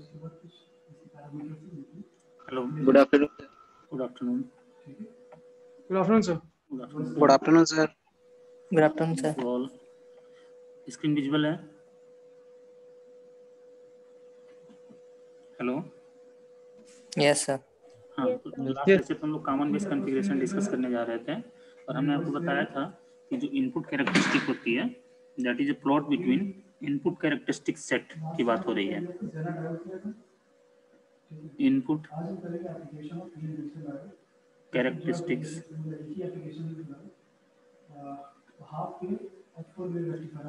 Hello, good afternoon sir. Good afternoon. Good afternoon sir. Good afternoon sir. Good afternoon sir. To all. Screen visible है? Hello. Yes sir. हाँ, तो last lecture में हम लोग common base configuration discuss करने जा रहे थे और हमने आपको बताया था कि जो इनपुट कैरेक्टरिस्टिक होती है that is a plot between input characteristic set की बात हो रही है। Input characteristics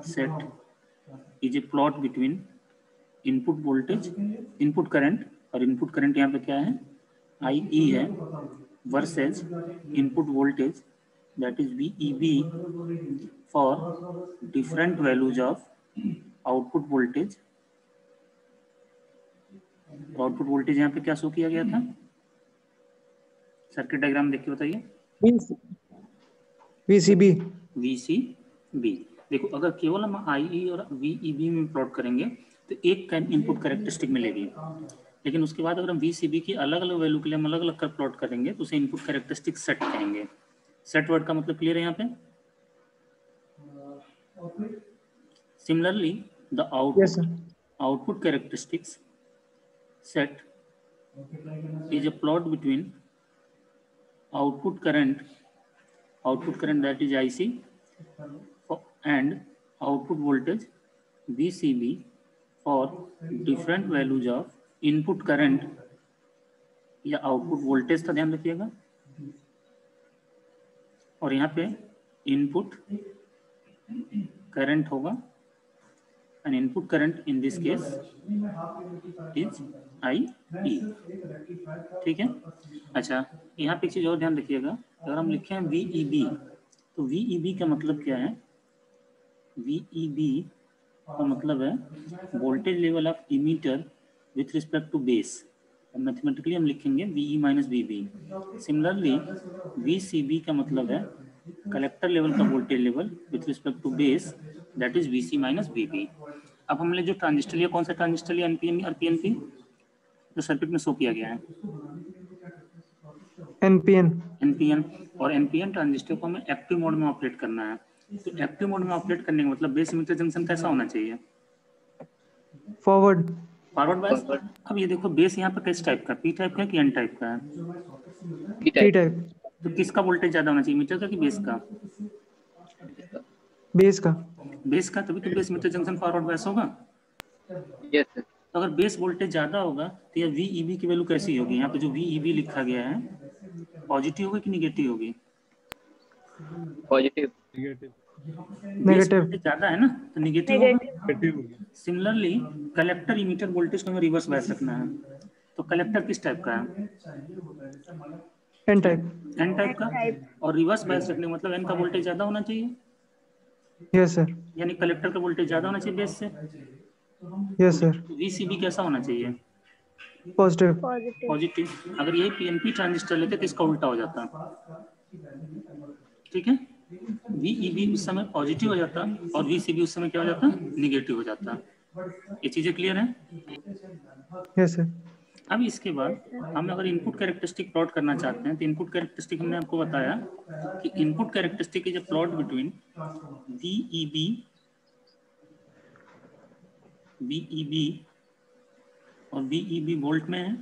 set is a plot between input voltage, input current, और इनपुट करंट यहाँ पे क्या है, IE है, versus input voltage that is VEB for different values of output voltage. Output voltage यहाँ पे क्या शो किया गया था, सर्किट डायग्राम देख के बताइए। VCB। देखो, अगर केवल हम IE और VEB में प्लॉट करेंगे तो एक इनपुट कैरेक्टरिस्टिक मिलेगी, लेकिन उसके बाद अगर हम VCB की अलग अलग वैल्यू के लिए हम अलग अलग कर प्लॉट करेंगे तो उसे इनपुट कैरेक्टरिस्टिक सेट कहेंगे। सेट वर्ड का मतलब क्लियर है यहाँ पे? Similarly the output characteristics set is a plot between output current that is IC and output voltage VCB for different values of input current या आउटपुट वोल्टेज का ध्यान रखिएगा, और यहाँ पे इनपुट करंट होगा and input current in this case is IE। ठीक है। अच्छा, यहाँ पे एक चीज और ध्यान रखिएगा, अगर हम लिखे हैं VEB तो VEB का मतलब क्या है, VEB का मतलब है voltage level of emitter with respect to base. Mathematically हम लिखेंगे VE minus VB। Similarly VCB का मतलब है कलेक्टर लेवल का voltage level with respect to base that is VC minus VB। अब हमने जो ट्रांजिस्टर लिया, कौन सा ट्रांजिस्टर लिया, NPN और PNP, जो सर्किट में शो किया गया है NPN। और NPN ट्रांजिस्टर को हमें एक्टिव मोड में ऑपरेट करना है, तो एक्टिव मोड में ऑपरेट करने का मतलब बेस इमीटर जंक्शन कैसा होना चाहिए, फॉरवर्ड बायस। अब ये देखो, बेस यहाँ पे किस टाइप का, P टाइप का कि N टाइप का है? P type. तो किसका वोल्टेज ज्यादा होना चाहिए, मीटर का कि बेस का? बेस का, तभी तो base emitter junction forward bias होगा। Yes sir. तो अगर बेस वोल्टेज ज्यादा होगा तो यह VEB की वैल्यू कैसी होगी, यहाँ पे जो VEB लिखा गया है पॉजिटिव होगी कि निगेटिव होगी? पॉजिटिव। नेगेटिव। ज्यादा है ना तो निगेटिव होगा। सिमिलरली कलेक्टर इमीटर वोल्टेज को हमें रिवर्स बायस रखना है, तो कलेक्टर किस टाइप का है, N टाइप का, और रिवर्स बायस रखने का मतलब N का वोल्टेज ज्यादा होना चाहिए। Yes sir. यानी कलेक्टर का वोल्टेज ज्यादा होना चाहिए बेस से। Yes sir. VCB कैसा होना चाहिए, पॉजिटिव। अगर यही PNP ट्रांजिस्टर लेते तो इसका उल्टा हो जाता। ठीक है, VEB उस समय पॉजिटिव हो जाता और VCB उस समय क्या हो जाता, निगेटिव हो जाता। ये चीजें क्लियर है? Yes sir. अब इसके बाद हम अगर इनपुट कैरेक्टरिस्टिक प्लॉट करना चाहते हैं तो इनपुट कैरेक्टरिस्टिक हमने आपको बताया कि input characteristic is a plot between VEB और VEB वोल्ट में है,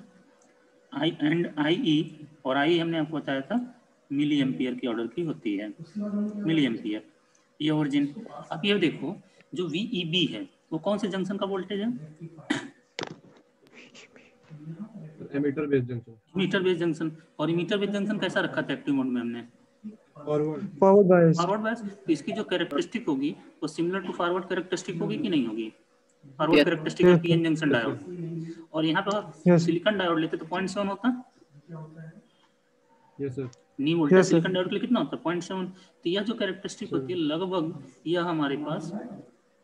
IE, और IE हमने आपको बताया था मिली एम्पियर की ऑर्डर की होती है, मिली एम्पियर ये ओरिजिन। अब ये देखो, जो VEB है वो कौन से जंक्शन का वोल्टेज है, emitter base junction. Emitter base junction. और मीटर बेस जंक्शन कैसा रखा था एक्टिव मोड में हमने, फॉरवर्ड बायस। तो इसकी जो कैरेक्टरिस्टिक होगी वो सिमिलर टू फॉरवर्ड कैरेक्टरिस्टिक होगी कि नहीं होगी, फॉरवर्ड कैरेक्टरिस्टिक है PN जंक्शन डायोड। और यहाँ पे सिलिकॉन डायोड लेते तो 0.7 होता। Yes sir. नी वोल्टेज सिलिकॉन डायोड के लिए कितना होता है, 0.7। तो यह जो कैरेक्टरिस्टिक होती है लगभग यह हमारे पास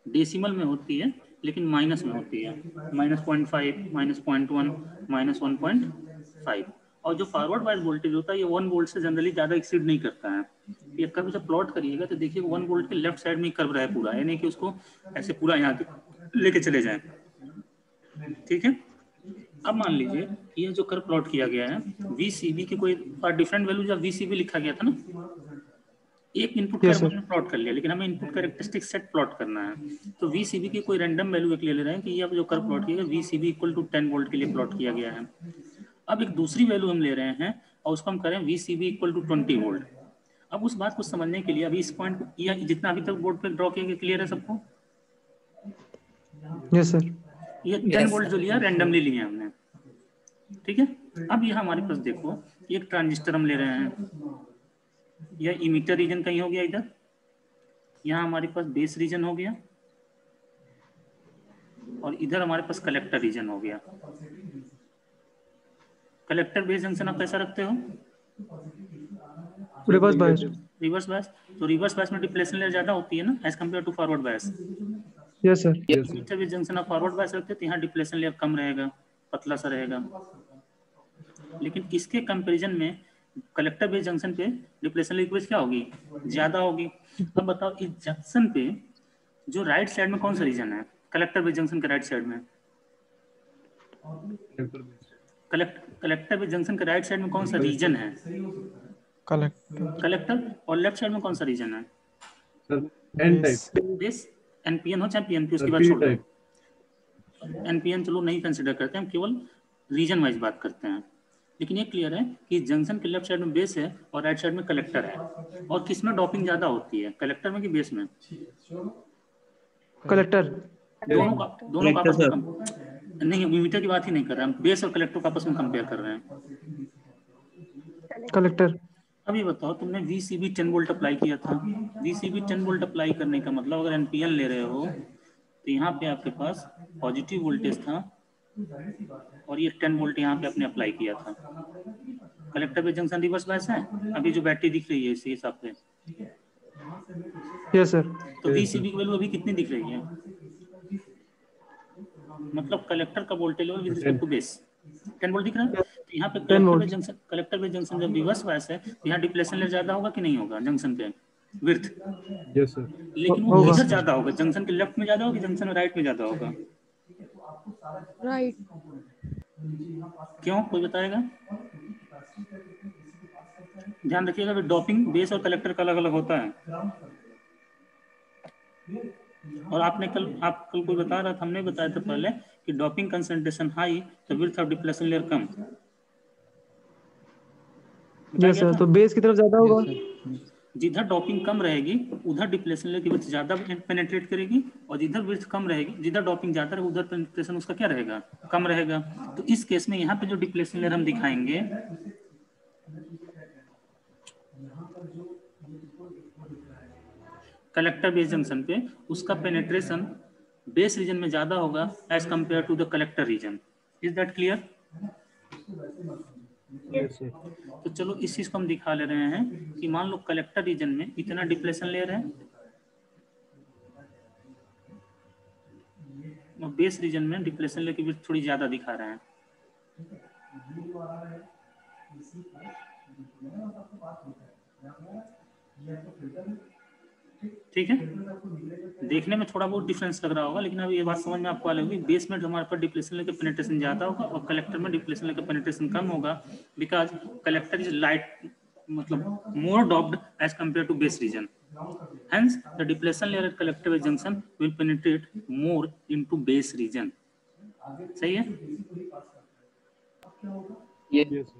डेसिमल में होती है, लेकिन माइनस में होती है, -0.5, -0.1, -1.5। और जो फॉरवर्ड बायस वोल्टेज होता है ये 1 वोल्ट से जनरली ज्यादा एक्सीड नहीं करता है। ये कभी जब प्लॉट करिएगा तो देखिए 1 वोल्ट के लेफ्ट साइड में कर्व रहा है पूरा, यानी कि उसको ऐसे पूरा यहाँ लेके चले जाएं। ठीक है, अब मान लीजिए कि ये जो कर्व प्लॉट किया गया है VCB की कोई डिफरेंट वैल्यू जब VCB लिखा गया था ना, एक इनपुट Yes, कर्व sir. हमने प्लॉट कर लिया, लेकिन हमें इनपुट कैरेक्टरिस्टिक सेट प्लॉट करना है। तो VCB की कोई रैंडम वैल्यू एक ले रहे हैं कि ये जो कर्व प्लॉट किया गया VCB इक्वल टू 10 वोल्ट के लिए प्लॉट किया गया है। अब एक दूसरी वैल्यू हम ले रहे हैं और उसको हम करें VCB इक्वल टू 20 वोल्ट। अब उस बात को समझने के लिए अभी इस पॉइंट या जितना अभी तक बोर्ड पे ड्रॉ किया गया क्लियर है सबको? Yes, sir. ये 10 वोल्ट जो लिया रैंडमली लिए हमने, ठीक है। अब यहाँ हमारे पास देखो एक ट्रांजिस्टर हम ले रहे हैं, यह इमीटर रीजन कहीं हो गया इधर, यहाँ हमारे पास बेस रीजन हो गया और इधर हमारे पास कलेक्टर रीजन हो गया। कलेक्टर बेस जंक्शन आप कैसा रखते हो? Reverse bias. Reverse bias. तो रिवर्स बायस में डिप्लेशन लेयर ज्यादा होती है ना as compared to forward bias. Yes sir. Emitter base junction आप फॉरवर्ड बायस रखते हो तो यहाँ डिप्लेशन लेयर कम रहेगा, पतला सा रहेगा। लेकिन इसके कंपैरिजन में कलेक्टर बेस जंक्शन पे डिप्लेशन लेयर क्या होगी? ज्यादा होगी। अब बताओ इस जंक्शन पे जो राइट साइड में कौन सा रीजन है? कलेक्टर बेस जंक्शन के राइट साइड में कलेक्टर बेस जंक्शन के राइट साइड में कौन सा रीजन है? कलेक्टर। और लेफ्ट साइड में कौन सा रीजन है? N type base. एनपीएन हो चाहे पीएनपी, उसकी बात छोड़ दो। एनपीएन चलो नहीं कंसीडर करते, हम केवल रीजन वाइज बात करते हैं। लेकिन ये क्लियर है कि जंक्शन के लेफ्ट साइड में बेस है और राइट साइड में कलेक्टर है। और किस में डॉपिंग ज्यादा होती है, कलेक्टर में कि बेस में? कलेक्टर। दोनों का आपस में नहीं, इमीटर की बात ही नहीं कर रहे हम, बेस और कलेक्टर का आपस में कंपेयर कर रहे हैं। कलेक्टर। अब ये बताओ तुमने VCB 10 वोल्ट अप्लाई किया था। VCB 10 वोल्ट अप्लाई करने का मतलब अगर NPN ले रहे हो तो यहाँ पे आपके पास पॉजिटिव वोल्टेज था और ये 10 वोल्ट यहाँ पे आपने अप्लाई किया था। कलेक्टर पे जंक्शन रिवर्स बायस है, अभी जो बैटरी दिख रही है इसी हिसाब से। Yes sir. तो VCB की वैल्यू अभी कितनी दिख रही है? मतलब कलेक्टर का voltage level with respect to base 10 volt दिख रहा है। तो यहाँ पे कलेक्टर पे जंक्शन जब रिवर्स बायस है तो यहाँ डिप्लेशन लेयर ज्यादा होगा कि नहीं होगा जंक्शन पे विड्थ? Yes sir. लेकिन वो इधर ज्यादा होगा, जंक्शन के लेफ्ट में ज्यादा होगा, जंक्शन में राइट में ज्यादा होगा? राइट। क्यों, कोई बताएगा? ध्यान रखिएगा डॉपिंग बेस और कलेक्टर का अलग अलग होता है। और आपने कल कोई बता रहा था, हमने बताया था पहले कि डॉपिंग कंसंट्रेशन हाई तो width of depletion layer come. Yes sir. तो बेस की तरफ ज्यादा होगा। जिधर डॉपिंग कम रहेगी उधर डिप्लेशन लेयर की विड्थ ज्यादा पेनिट्रेट करेगी, और जिधर विड्थ कम रहेगी, जिधर डॉपिंग ज्यादा रहेगी उधर पेनिट्रेशन उसका क्या रहेगा? कम रहेगा। तो इस केस में यहाँ पे जो डिप्लेशन लेयर हम दिखाएंगे कलेक्टर बेस जंक्शन पे, उसका पेनिट्रेशन बेस रीजन में ज्यादा होगा as compare to the collector region. Is that clear? तो चलो इस चीज को हम दिखा ले रहे हैं कि मान लो कलेक्टर रीजन में इतना डिप्लेशन लेयर है और बेस रीजन में डिप्लेशन लेयर की विड्थ थोड़ी ज्यादा दिखा रहे हैं। ठीक है, देखने में थोड़ा बहुत डिफरेंस लग रहा होगा, लेकिन अब ये बात समझ में आपको आ लगी। बेस में हमारे पास डिप्लेशन लेयर का पेनिट्रेशन ज्यादा होगा और कलेक्टर में डिप्लेशन लेयर का पेनिट्रेशन कम होगा, बिकॉज कलेक्टर इज लाइट मतलब more doped as compare to base region. Hence, the depletion layer at collector base junction will penetrate more into base region. सही है? Yes.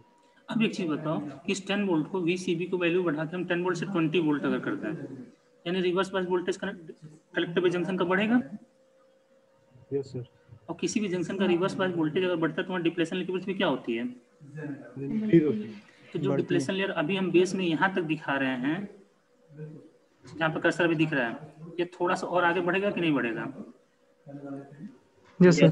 अब एक चीज बताओ कि इस 10 वोल्ट को VCB को वैल्यू बढ़ा के हम 10 वोल्ट से 20 वोल्ट अगर करते हैं, यानी reverse bias voltage collector base junction का बढ़ेगा? Yes sir. और किसी भी जंक्शन का रिवर्स बायस वोल्टेज अगर बढ़ता है तो वहाँ डिप्लेशन लेयर की क्या होती है? तो जो डिप्लेशन लेयर अभी हम बेस में यहाँ तक दिखा रहे हैं, जहाँ पर कर्सर भी दिख रहा है, ये थोड़ा सा और आगे बढ़ेगा कि नहीं बढ़ेगा? Yes sir.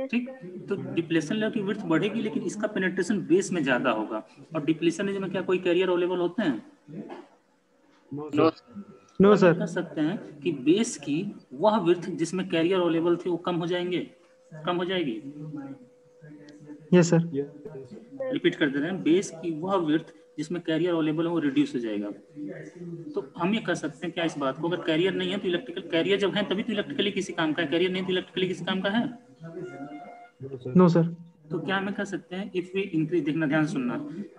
ठीक, तो डिप्लेशन लेयर की विड्थ बढ़ेगी लेकिन इसका पेनिट्रेशन बेस में ज्यादा होगा। और डिप्लेशन लेयर में क्या कोई कैरियर अवेलेबल होते हैं? No sir. कर सकते हैं कि बेस की वह विड्थ जिसमें कैरियर अवेलेबल थी वो कम हो जाएगी। Yes sir. रिपीट कर दे रहे हैं, बेस की वह विड्थ जिसमें कैरियर अवेलेबल है वो रिड्यूस हो जाएगा। तो हम ये कर सकते हैं क्या इस बात को, अगर कैरियर नहीं है तो इलेक्ट्रिकल, कैरियर जब है तभी तो इलेक्ट्रिकली किसी काम का है, कैरियर नहीं तो इलेक्ट्रिकली किसी काम का है? No sir. तो क्या हमें कह सकते हैं, इफ वी इंक्रीज, देखना ध्यान सुनना,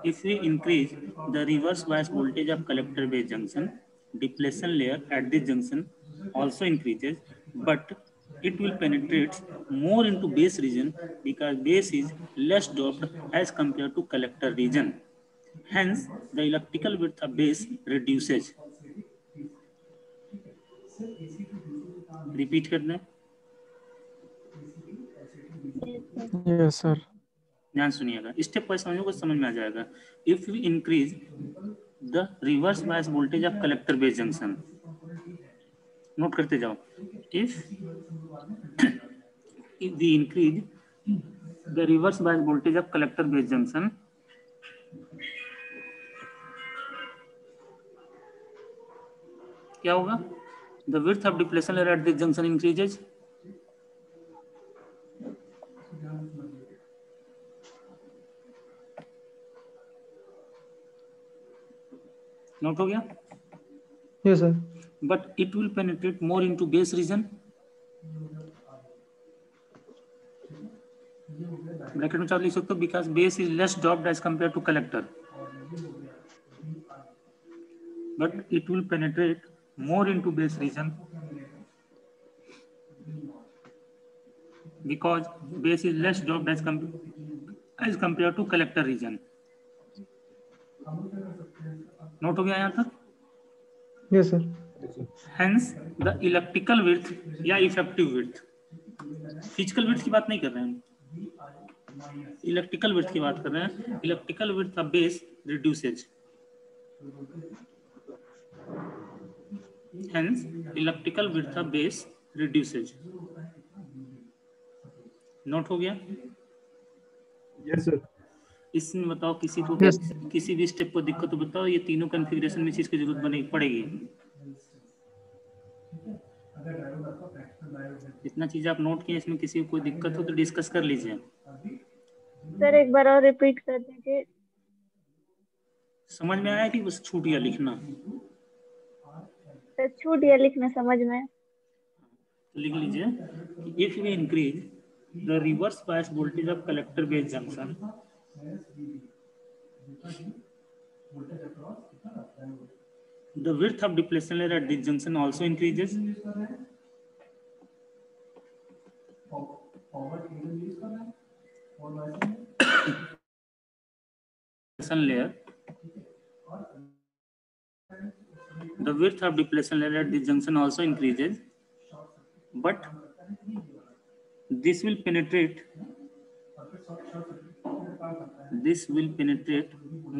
if we increase the reverse bias voltage of collector base junction, depletion layer at this junction also increases, but it will penetrate more into base region because base is less doped as compared to collector region. Hence, the electrical width of base reduces. Repeat करना है। Yes sir. ध्यान सुनिएगा, step wise समझोगे समझ में आ जाएगा। If we increase the reverse bias voltage of collector base junction, note करते जाओ, if we increase the reverse bias voltage of collector base junction, क्या होगा, the width of depletion layer at this junction increases, note हो गया, yes sir. but it will penetrate more into base region, bracket में चार लिख सकते हो, because base is less doped as compared to collector, but it will penetrate more into base region because base is less doped as compared to collector region. Note हो गया यहाँ तक? Yes sir. Hence the electrical width या effective width, physical width की बात नहीं कर रहे हैं, इलेक्ट्रिकल width की बात कर रहे हैं। Electrical width of base reduces, hence electrical width of base reduces. Note हो गया? Yes sir. इसमें बताओ किसी को Yes. किसी भी स्टेप को दिक्कत हो बताओ, ये तीनों कॉन्फ़िगरेशन में चीज की जरूरत बनी पड़ेगी। इतना चीज आप नोट किए, इसमें किसी को कोई दिक्कत हो तो डिस्कस कर लीजिए। सर एक बार और रिपीट कर दीजिए। समझ में आया कि बस छूट गया लिखना? सर छूट गया लिखना समझ में। तो लिख लीजिए, if we increase the reverse bias voltage of collector base junction, the width of depletion layer at this junction also increases, layer, the width of depletion layer at this junction also increases, but this will penetrate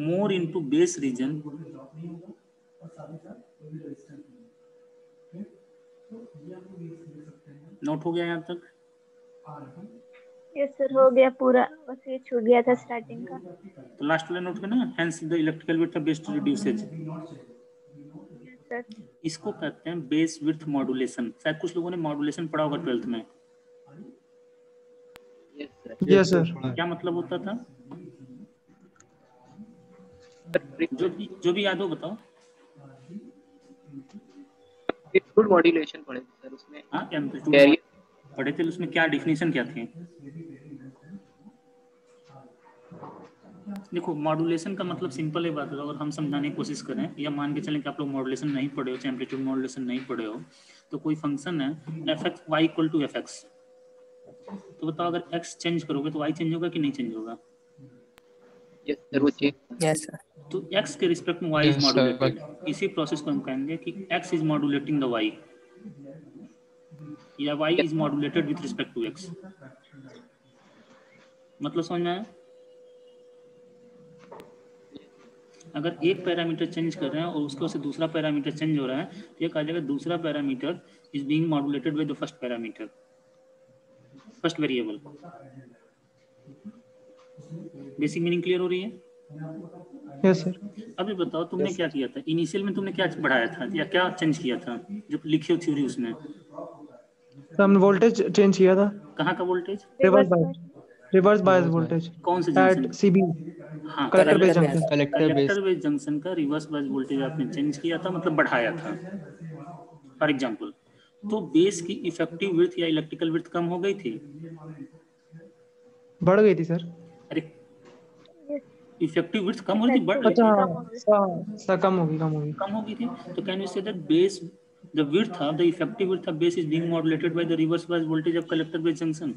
more into base region note हो गया यहाँ तक? Yes sir हो गया पूरा, बस ये छूट गया था स्टार्टिंग का। तो लास्ट वाला नोट करना, hence the electrical width of base reduces. Sir इसको कहते हैं बेस विड्थ मॉड्यूलेशन। शायद कुछ लोगों ने मॉड्यूलेशन पढ़ा होगा 12th में। Yes sir. क्या मतलब होता था? जो भी याद हो बताओ। एम्पलीट्यूड मॉड्यूलेशन पढ़े थे सर उसमें। हाँ, एम्पलीट्यूड पढ़े थे, उसमें क्या डेफिनेशन क्या थी? देखो, मॉड्यूलेशन का मतलब सिंपल है बात है। अगर हम समझाने की कोशिश करें या मान के चलें कि आप लोग मॉड्यूलेशन नहीं पढ़े हो, चाहे एम्पलीट्यूड मॉड्यूलेशन नहीं पढ़े हो, तो कोई फंक्शन है fx y equal to fx, तो बताओ अगर x चेंज करोगे तो y चेंज होगा कि नहीं चेंज होगा? यस सर वो चेंज। Yes sir. तो x के रिस्पेक्ट में y इज मॉड्यूलेटेड। इसी प्रोसेस को हम कहेंगे कि x is modulating the y या y is modulated with respect to x। मतलब समझ में आया? अगर एक पैरामीटर चेंज कर रहे हैं और उसको से दूसरा पैरामीटर चेंज हो रहा है, तो ये कहा जाएगा दूसरा parameter is being modulated by the first parameter, first variable. Basic meaning clear हो रही है? Yes sir. अभी बताओ, तुमने क्या किया था इनिशियल में? तुमने क्या बढ़ाया था या क्या चेंज किया था जो लिखी हो थ्योरी उसमें? हमने वोल्टेज चेंज किया था। कहाँ का वोल्टेज? रिवर्स बायस वोल्टेज कौन से एट जंक्शन? सीबी हाँ, collector base junction. Collector base junction का रिवर्स बायस वोल्टेज आपने चेंज किया था, मतलब बढ़ाया था। फॉर एग्जांपल, तो बेस की इफेक्टिव विड्थ या इलेक्ट्रिकल विड्थ कम हो गई थी। बढ़ गई थी सर। अरे Yes. इफेक्टिव विड्थ कम हो रही थी, बढ़ रही अच्छा थी? हाँ कम होगी कम होगी। कम हो गई थी। तो can you say that base the width of the effective width of base is being modulated by the reverse bias voltage of collector base junction?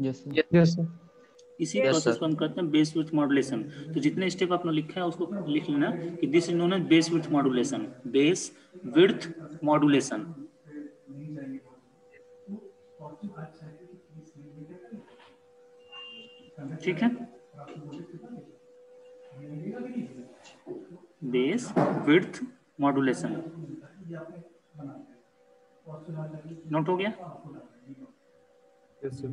Yes, sir. Yes sir. इसी Yes, प्रोसेस sir. को हम कहते हैं base width modulation. तो जितने step आपने लिखा है उसको लिख लेना कि this is known as base width modulation, base width modulation. ठीक है, बेस विड्थ मॉड्यूलेशन नोट हो गया? Yes, sir.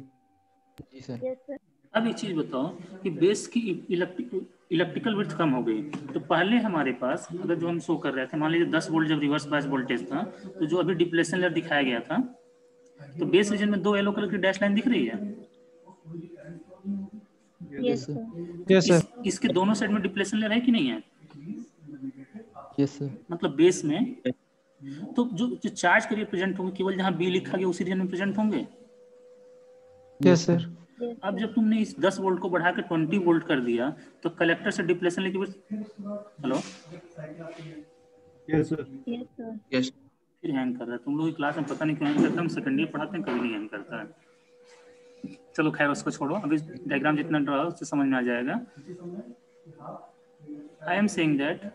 जी सर। yes, sir. अब एक चीज बताओ कि बेस की इलेक्ट्रिकल विड्थ कम हो गई, तो पहले हमारे पास अगर जो हम शो कर रहे थे, मान लीजिए 10 वोल्ट जब रिवर्स बायस वोल्टेज था, तो जो अभी डिप्लेशन लेयर दिखाया गया था, तो बेस रीजन में 2 येलो कलर की डैश लाइन दिख रही है। Yes, sir. Yes sir. इसके दोनों साइड में डिप्लेशन लेयर है कि नहीं है? Yes, sir. मतलब बेस में तो जो चार्ज के लिए प्रेजेंट होंगे केवल जहां बी लिखा गया उसी रीजन में प्रेजेंट होंगे। Yes sir. Yes, अब sir. जब तुमने इस 10 वोल्ट को बढ़ा के 20 वोल्ट कर दिया, तो कलेक्टर से डिप्लेशन लेके hello Yes, sir. Yes, sir. Yes फिर हैंग कर रहा है। तुम लोग की क्लास में पता नहीं क्यों हैंग करता है, हम सेकेंड ईयर पढ़ाते हैं कभी नहीं हैंग करता है। चलो खैर उसको छोड़ो, अभी डायग्राम जितना ड्रा है उससे समझ में आ जाएगा। I am saying that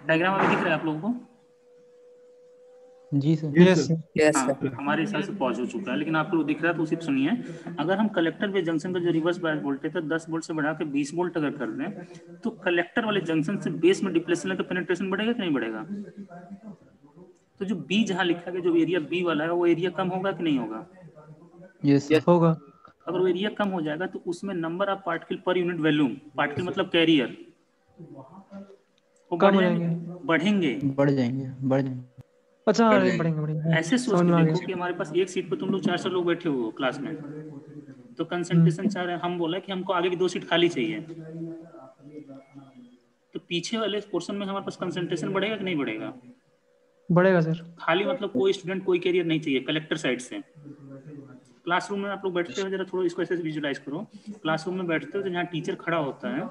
diagram अभी दिख रहा है आप लोगों को? जी sir. Yes Yes, sir. sir. Yes हाँ, सर। हमारे हिसाब से पॉज हो चुका है, लेकिन आपको लोग दिख रहा है तो उसी पे सुनिए। अगर हम कलेक्टर बेस जंक्शन का जो रिवर्स बायस वोल्टेज था 10 वोल्ट से बढ़ा के 20 वोल्ट अगर कर दें, तो कलेक्टर वाले जंक्शन से बेस में डिप्लेशन लेकर पेनिट्रेशन बढ़ेगा कि नहीं बढ़ेगा? तो जो बी जहाँ लिखा गया, जो एरिया बी वाला है, वो एरिया कम होगा कि नहीं होगा? Yes, sir. होगा। अगर वो एरिया कम हो जाएगा तो उसमें number of particle per unit volume, particle मतलब कैरियर, वो कम बढ़ हो जाएंगे, जाएंगे। बढ़ेंगे। बढ़ जाएंगे, बढ़ जाएंगे। अच्छा हाँ बढ़ जाएंगे। बढ़ेंगे बढ़ेंगे। ऐसे सोच समझ के में आ देखो गया। कि हमारे पास एक सीट पे तुम लोग 400 लोग बैठे हो क्लास में, तो कंसंट्रेशन 4 है, हम बोला कि हमको आगे की 2 सीट खाली चाहिए, तो पीछे वाले पोर्शन में हमारे पास कंसंट्रेशन बढ़ेगा कि नहीं बढ़ेगा? बढ़ेगा सर। खाली मतलब कोई स्टूडेंट कोई कैरियर नहीं चाहिए कलेक्टर साइड से। क्लासरूम में आप लोग बैठते हो, जरा थोड़ा इसको ऐसे विजुलाइज करो। क्लासरूम में बैठते हो तो जहाँ टीचर खड़ा होता है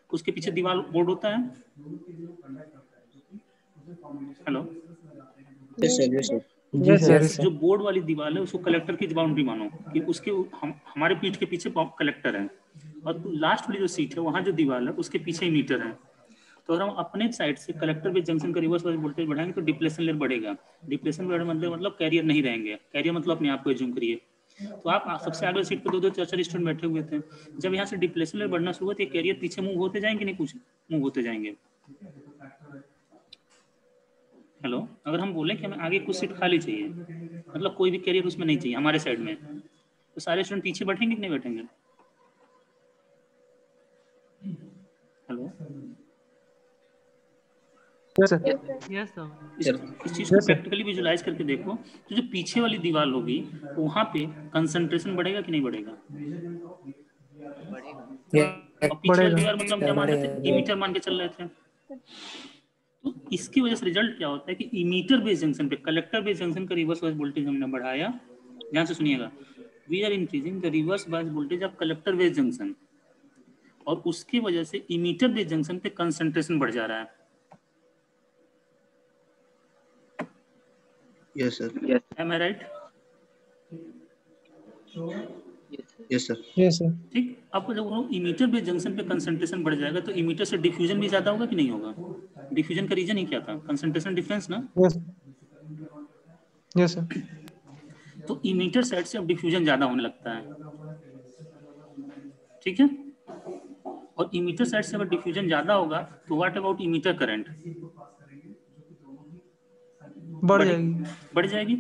उसके पीछे दीवार बोर्ड होता है। Hello, yes sir. Yes sir. जी यस सर। सर। यस जो बोर्ड वाली दीवार है उसको कलेक्टर की बाउंड्री मानो कि उसके हमारे पीठ के पीछे कलेक्टर है, और लास्ट वाली जो सीट है वहाँ जो दीवार है उसके पीछे ही मीटर है। तो अगर हम अपने साइड से कलेक्टर बेस जंक्शन का रिवर्स वोल्टेज बढ़ाएंगे तो डिप्लेशन लेयर बढ़ेगा। डिप्लेशन लेयर मतलब कैरियर नहीं रहेंगे। कैरियर मतलब अपने आप को एज्यूम करिए। तो आप सबसे आगे सीट पे 2-2 4-4 स्टूडेंट बैठे हुए थे, जब यहाँ से डिप्लेशन लेयर बढ़ना शुरू हुआ तो कैरियर पीछे मूव होते जाएंगे, नहीं कुछ मूव होते जाएंगे। हेलो, अगर हम बोलें कि हमें आगे कुछ सीट खाली चाहिए, मतलब कोई भी कैरियर उसमें नहीं चाहिए हमारे साइड में, तो सारे स्टूडेंट पीछे बैठेंगे कि नहीं बैठेंगे? Hello, yes sir. Yes, sir. इस चीज को प्रैक्टिकली विजुलाइज करके देखो, तो जो पीछे वाली दीवार होगी वहां पे कंसंट्रेशन बढ़ेगा कि नहीं बढ़ेगा? और पीछे वाली बढ़ेगा। दीवार मतलब हम क्या मान रहे थे? इमीटर मान के चल रहे थे। तो इसकी वजह से रिजल्ट क्या होता है कि इमीटर बेस जंक्शन पे कलेक्टर बेस जंक्शन का रिवर्स बायस वोल्टेज हमने बढ़ाया। ध्यान से सुनिएगा, we are increasing the reverse bias voltage of collector base junction, और उसकी वजह से इमीटर बेस जंक्शन पे कंसंट्रेशन बढ़ जा रहा है। Yes sir. Am I right? Yes sir. Yes sir. ठीक। आपको जब इमीटर बेस जंक्शन पे कंसंट्रेशन बढ़ जाएगा तो इमीटर से डिफ्यूजन भी ज्यादा होगा कि नहीं होगा? डिफ्यूजन का रीजन ही क्या था? कंसंट्रेशन डिफरेंस ना। Yes yes sir. तो इमीटर साइड से अब डिफ्यूजन ज्यादा होने लगता है, ठीक है। और इमीटर साइड से अगर डिफ्यूजन ज्यादा होगा तो व्हाट अबाउट इमीटर करंट? बढ़ जाएगी। बढ़ जाएगी।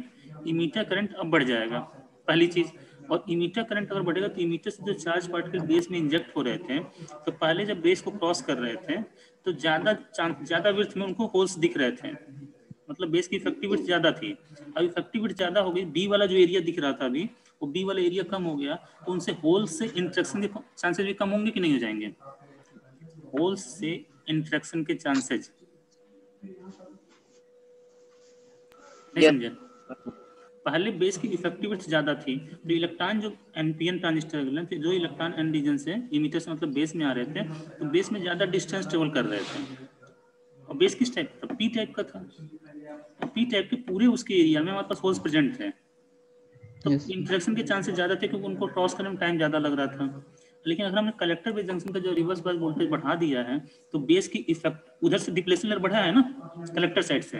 इमीटर करंट अब बढ़ जाएगा, पहली चीज। और इमीटर करंट अगर बढ़ेगा तो इमीटर से जो चार्ज पार्टिकल बेस में इंजेक्ट हो रहे थे, तो पहले जब बेस को क्रॉस कर रहे थे तो ज्यादा विड्थ में उनको होल्स दिख रहे थे, मतलब बेस की इफेक्टिव विड्थ ज्यादा थी। अब इफेक्टिव विड्थ ज्यादा हो गई, बी वाला जो एरिया दिख रहा था अभी, वो बी वाला एरिया कम हो गया, तो उनसे होल्स से इंटरेक्शन के चांसेस भी कम होंगे कि नहीं हो जाएंगे? होल्स से इंटरेक्शन के चांसेस, नहीं समझे? पहले बेस की इफेक्टिव विड्थ ज्यादा थी, तो इलेक्ट्रॉन जो एनपीएन ट्रांजिस्टर थे, जो इलेक्ट्रॉन एन रीजन से इमीटर से मतलब बेस में आ रहे थे, तो बेस में ज्यादा डिस्टेंस ट्रेवल कर रहे थे। और बेस किस टाइप का? पी टाइप का था। पी टाइप के पूरे उसके एरिया में हमारे पास होल्स प्रेजेंट थे, तो इंटरेक्शन के चांसेस ज्यादा थे क्योंकि उनको क्रॉस करने में टाइम ज्यादा लग रहा था। लेकिन अगर हमने कलेक्टर बेस जंक्शन का जो रिवर्स बायस वोल्टेज बढ़ा दिया है, तो बेस की इफेक्ट उधर से डिप्लेशन लेयर बढ़ा है ना कलेक्टर साइड से।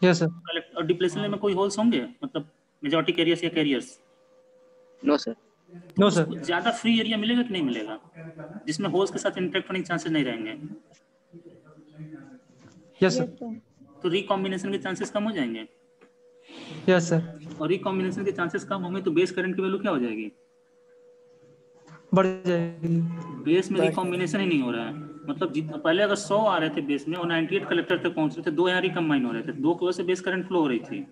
Yes sir. कलेक्ट और डिप्लेशन लेयर में कोई होल्स होंगे, मतलब मेजॉरिटी कैरियर्स या carriers? No sir. No sir. ज्यादा फ्री एरिया मिलेगा कि नहीं मिलेगा, जिसमें होल्स के साथ इंटरेक्ट होने के चांसेस नहीं रहेंगे? Yes sir. तो रिकॉम्बिनेशन के चांसेस कम हो जाएंगे। Yes sir. और रिकॉम्बिनेशन के चांसेस कम होंगे तो बेस करंट की वैल्यू क्या हो जाएगी? बढ़ जाएगी। बेस में रिकॉम्बिनेशन ही नहीं हो रहा है, मतलब जितना पहले अगर 100 आ रहे थे बेस में और 98 कलेक्टर तक पहुंच रहे थे, 2 यहाँ रिकम्बाइन हो रहे थे, 2 की वजह से बेस करंट फ्लो हो रही थी।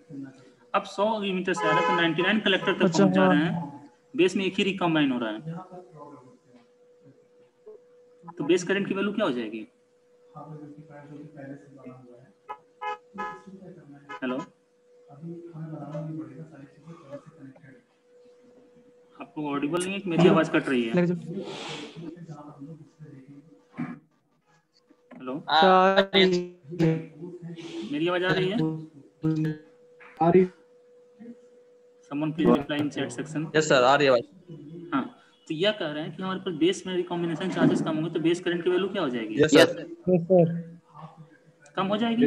अब 100 मीटर से आ रहा है तो 99 कलेक्टर तक पहुंच जा रहे हैं, बेस में एक ही रिकम्बाइन हो रहा है, तो बेस करंट की वैल्यू क्या हो जाएगी? हेलो, आपको ऑडिबल नहीं है कि मेरी आवाज कट रही है? हेलो, मेरी आवाज आ रही है? आ रही। Someone please reply in chat section. Yes sir, आ रही है आवाज। हाँ, तो यह कह रहे हैं कि हमारे पास बेस में रिकॉम्बिनेशन चार्जेस कम होंगे तो बेस करंट की वैल्यू क्या हो जाएगी? Yes sir. Yes sir. कम हो जाएगी।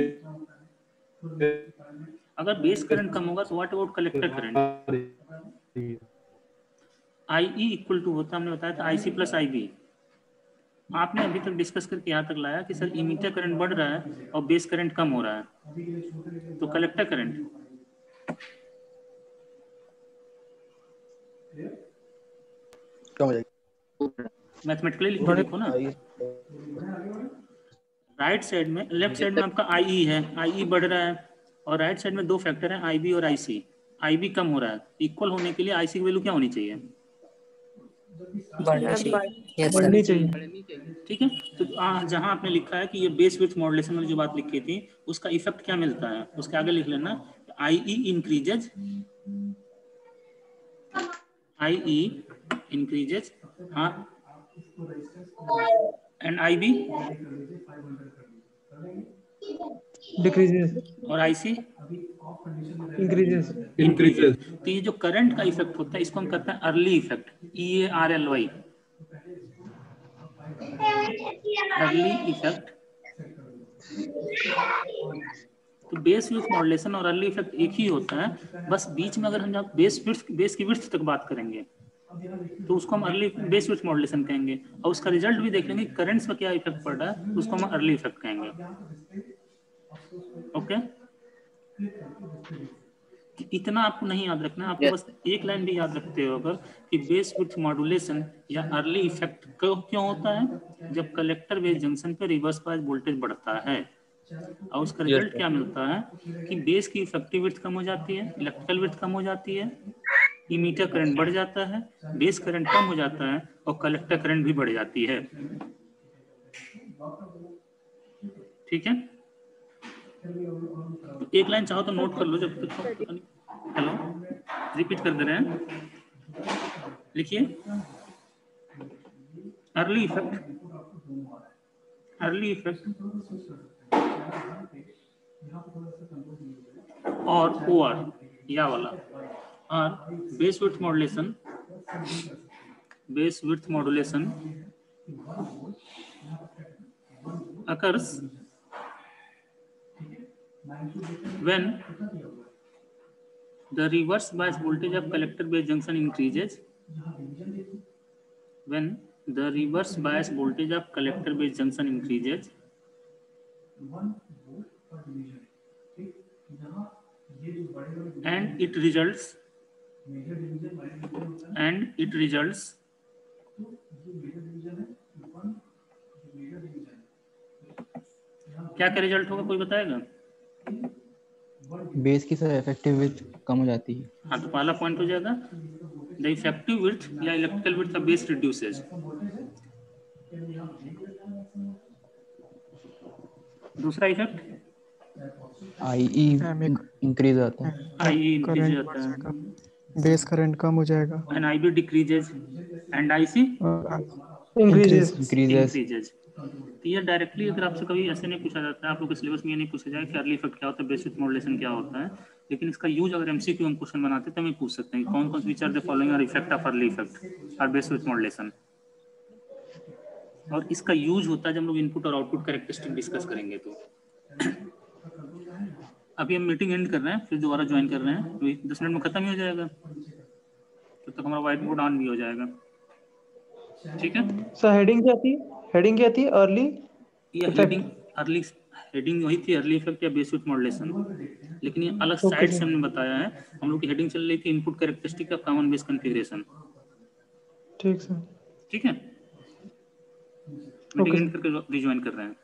अगर बेस करंट कम होगा तो what about collector current? IE equal to होता है, हमने बताया था IC प्लस IB। आपने अभी तक डिस्कस करके यहाँ तक लाया कि सर इमीटर करंट बढ़ रहा है और बेस करंट कम हो रहा है, तो कलेक्टर करंट क्या हो जाएगी? मैथमेटिकली लिख के देखो ना। राइट साइड में, लेफ्ट साइड में आपका IE है, IE बढ़ रहा है, और राइट साइड में 2 फैक्टर हैं IB और IC। IB कम हो रहा है, इक्वल होने के लिए IC की वैल्यू क्या होनी चाहिए? बढ़नी चाहिए। ठीक है, तो जहां आपने लिखा है कि ये बेस विड्थ मॉड्यूलेशन में जो बात लिखी थी उसका इफेक्ट क्या मिलता है, उसके आगे लिख लेना IE increases, IE increases and IB decreases. और IC इंक्रीजेस। इंक्रीजेज। तो ये जो करंट का इफेक्ट होता है इसको हम कहते हैं early effect, EARLY, early effect. तो बेस विड्थ मॉड्यूलेशन और अर्ली इफेक्ट एक ही होता है, बस बीच में अगर हम बेस की विड्थ तक बात करेंगे तो उसको हम अर्ली बेस विड्थ मॉड्यूलेशन कहेंगे, और उसका रिजल्ट भी देख लेंगे करंट्स में क्या इफेक्ट पड़ रहा है, उसको हम अर्ली इफेक्ट कहेंगे। ओके, इतना आपको नहीं याद रखना, आपको बस एक लाइन भी याद रखते हो अगर कि बेस विड्थ मॉड्यूलेशन या अर्ली इफेक्ट क्यों होता है, जब कलेक्टर बेस जंक्शन पे रिवर्स बायस वोल्टेज बढ़ता है और उसका रिजल्ट क्या मिलता है कि बेस की इफेक्टिव विड्थ कम हो जाती है, इलेक्ट्रिकल विड्थ कम हो जाती है, इमीटर करंट बढ़ जाता है, बेस करंट कम हो जाता है और कलेक्टर करंट भी बढ़ जाती है। ठीक है, तो एक लाइन चाहो तो नोट कर लो जब तक। हेलो, रिपीट कर दे रहे हैं, लिखिए अर्ली इफेक्ट, अर्ली इफेक्ट और OR या वाला और base width modulation, base width modulation occurs when the reverse bias voltage of collector base junction increases, when the reverse bias voltage of collector base junction increases and it results क्या क्या result होगा, कोई बताएगा? Base की sir effective width कम हो जाती है। हाँ, तो पहला पॉइंट हो जाएगा द इफेक्टिव विड्थ या electrical width of base reduces. दूसरा इफेक्ट IE इंक्रीज आता है। आई इंक्रीज करंट होता है बेस करंट कम हो जाएगा and IB decreases and IC increases increases increases. तो ये डायरेक्टली अगर आपसे कभी ऐसे नहीं पूछा जाता है, आप लोग के सिलेबस में ये नहीं पूछा जाए कि अर्ली इफेक्ट क्या होता है, बेस विथ मॉड्यूलेशन क्या होता है, लेकिन इसका यूज अगर MCQ हम क्वेश्चन बनाते हैं तो हम पूछ सकते हैं कौन कौन से which are the following are effect of early effect और बेस विथ मॉड्यूलेशन। और इसका यूज होता है जब हम लोग इनपुट और आउटपुट कैरेक्टरिस्टिक डिस्कस करेंगे। तो अभी हम मीटिंग एंड कर रहे हैं, फिर दोबारा ज्वाइन कर रहे हैं, तो 10 मिनट में खत्म ही हो जाएगा, तब तक हमारा व्हाइट बोर्ड ऑन भी हो जाएगा। ठीक है सर हेडिंग क्या थी? हेडिंग क्या थी? अर्ली ये हेडिंग अर्ली हेडिंग वही थी अर्ली इफेक्ट या बेस विथ मॉड्यूलेशन, लेकिन ये अलग साइड से हमने बताया है। हम लोग की हेडिंग चल रही थी input characteristic of common base configuration. ठीक सर। ठीक है मीटिंग एंड करके रिज्वाइन कर रहे हैं।